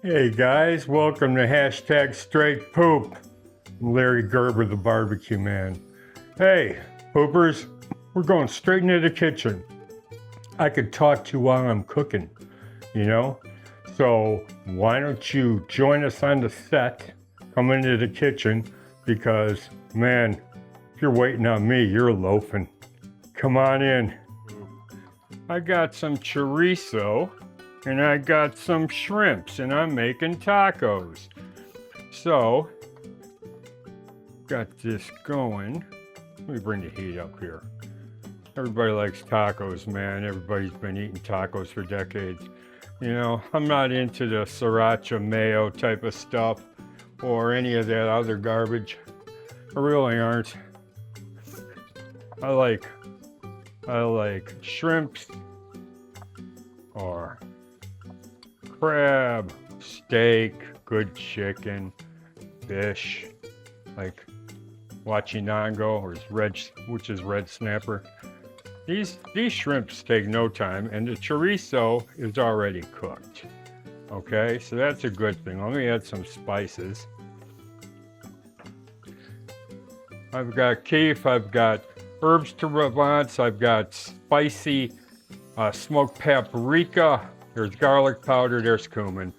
Hey guys, welcome to hashtag straight poop. I'm Larry Gerber, the barbecue man. Hey, poopers, we're going straight into the kitchen. I could talk to you while I'm cooking, you know? So why don't you join us on the set, come into the kitchen, because man, if you're waiting on me, you're loafing. Come on in. I got some chorizo and I got some shrimps and I'm making tacos. So, got this going. Let me bring the heat up here. Everybody likes tacos, man. Everybody's been eating tacos for decades. You know, I'm not into the sriracha mayo type of stuff or any of that other garbage. I really aren't. I like shrimps or crab, steak, good chicken, fish, like wachinango, which is red snapper. These shrimps take no time, and the chorizo is already cooked. Okay, so that's a good thing. Let me add some spices. I've got keef, I've got herbs de Provence, I've got spicy smoked paprika, there's garlic powder, there's cumin.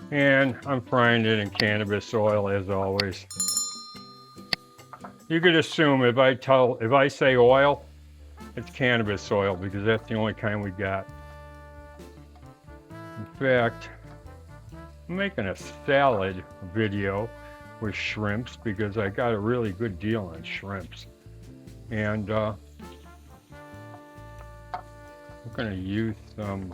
And I'm frying it in cannabis oil as always. You could assume if I say oil, it's cannabis oil because that's the only kind we got. In fact, I'm making a salad video with shrimps because I got a really good deal on shrimps. And I'm gonna use some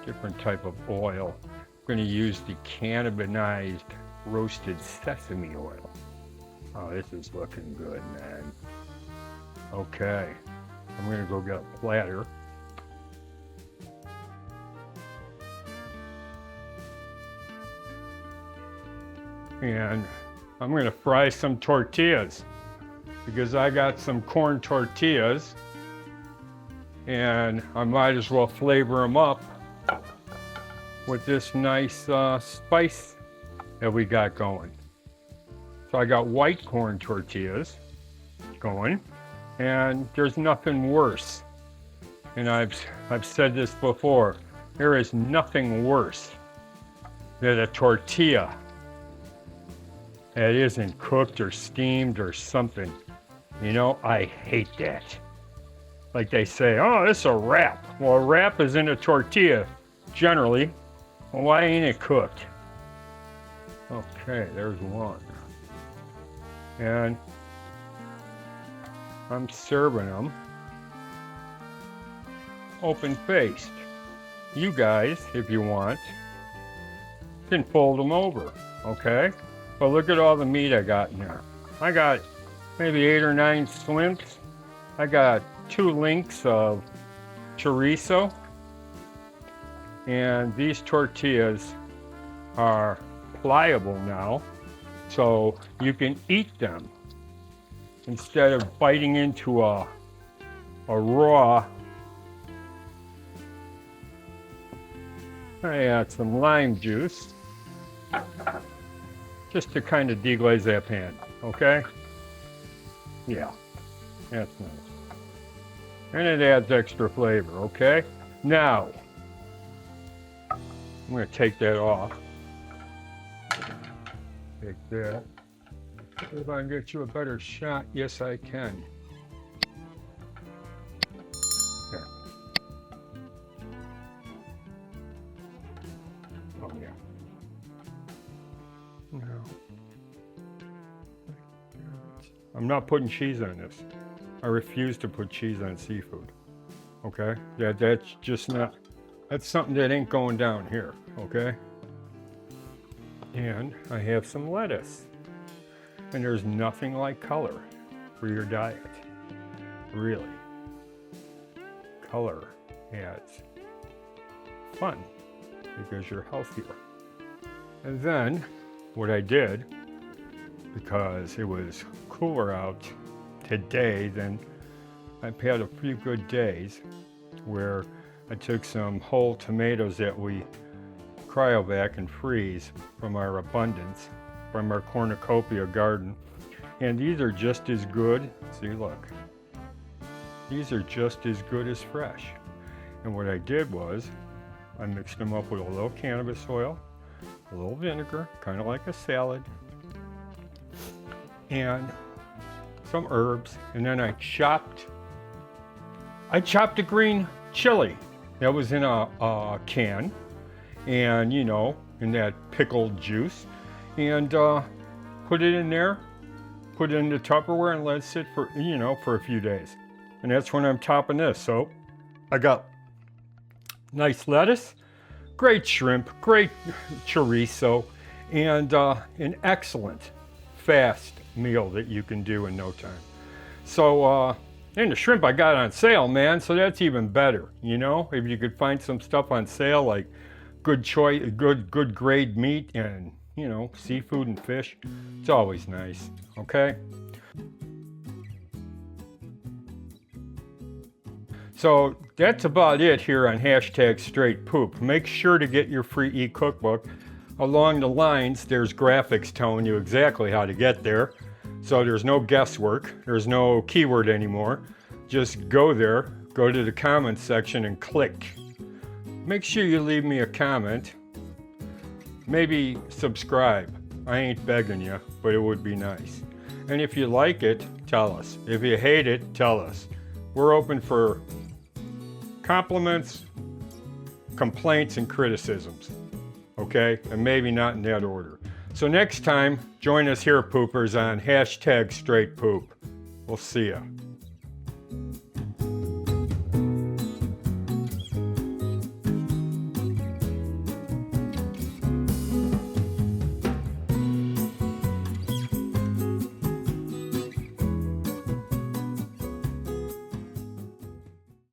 different type of oil. I'm gonna use the cannabinized roasted sesame oil. Oh, this is looking good, man. Okay, I'm gonna go get a platter. And I'm gonna fry some tortillas because I got some corn tortillas and I might as well flavor them up with this nice spice that we got going. So I got white corn tortillas going, and there's nothing worse. And I've said this before, there is nothing worse than a tortilla that isn't cooked or steamed or something. You know, I hate that. Like they say, oh, it's a wrap. Well, a wrap is in a tortilla, generally. Well, why ain't it cooked? Okay, there's one. And I'm serving them open-faced. You guys, if you want, can fold them over, okay? But look at all the meat I got in there. I got maybe 8 or 9 shrimps. I got 2 links of chorizo. And these tortillas are pliable now, so you can eat them instead of biting into a raw. I add some lime juice just to kind of deglaze that pan, okay? Yeah, that's nice. And it adds extra flavor, okay? Now, I'm gonna take that off. Take that. If I can get you a better shot, yes I can. There. Oh yeah. No. I'm not putting cheese on this. I refuse to put cheese on seafood. Okay? That's just not, that's something that ain't going down here, okay? And I have some lettuce. And there's nothing like color for your diet. Really. Color adds fun because you're healthier. And then what I did, because it was cooler out today than I've had a few good days, where I took some whole tomatoes that we cryovac and freeze from our abundance, from our cornucopia garden. And these are just as good. See, look. These are just as good as fresh. And what I did was, I mixed them up with a little cannabis oil, a little vinegar, kind of like a salad, and some herbs, and then I chopped a green chili that was in a can, and you know, in that pickled juice, and put it in there, put it in the Tupperware, and let it sit for, you know, for a few days. And that's when I'm topping this. So I got nice lettuce, great shrimp, great chorizo, and an excellent fast meal that you can do in no time. So, and the shrimp I got on sale, man, so that's even better, you know? If you could find some stuff on sale, like good choice, good grade meat and, you know, seafood and fish, it's always nice, okay? So that's about it here on #StraightPoop. Make sure to get your free e-cookbook. Along the lines, there's graphics telling you exactly how to get there. So there's no guesswork, there's no keyword anymore. Just go there, go to the comments section and click. Make sure you leave me a comment. Maybe subscribe. I ain't begging you, but it would be nice. And if you like it, tell us. If you hate it, tell us. We're open for compliments, complaints, and criticisms. Okay? And maybe not in that order. So next time, join us here, poopers, on #StraightPoop. We'll see ya.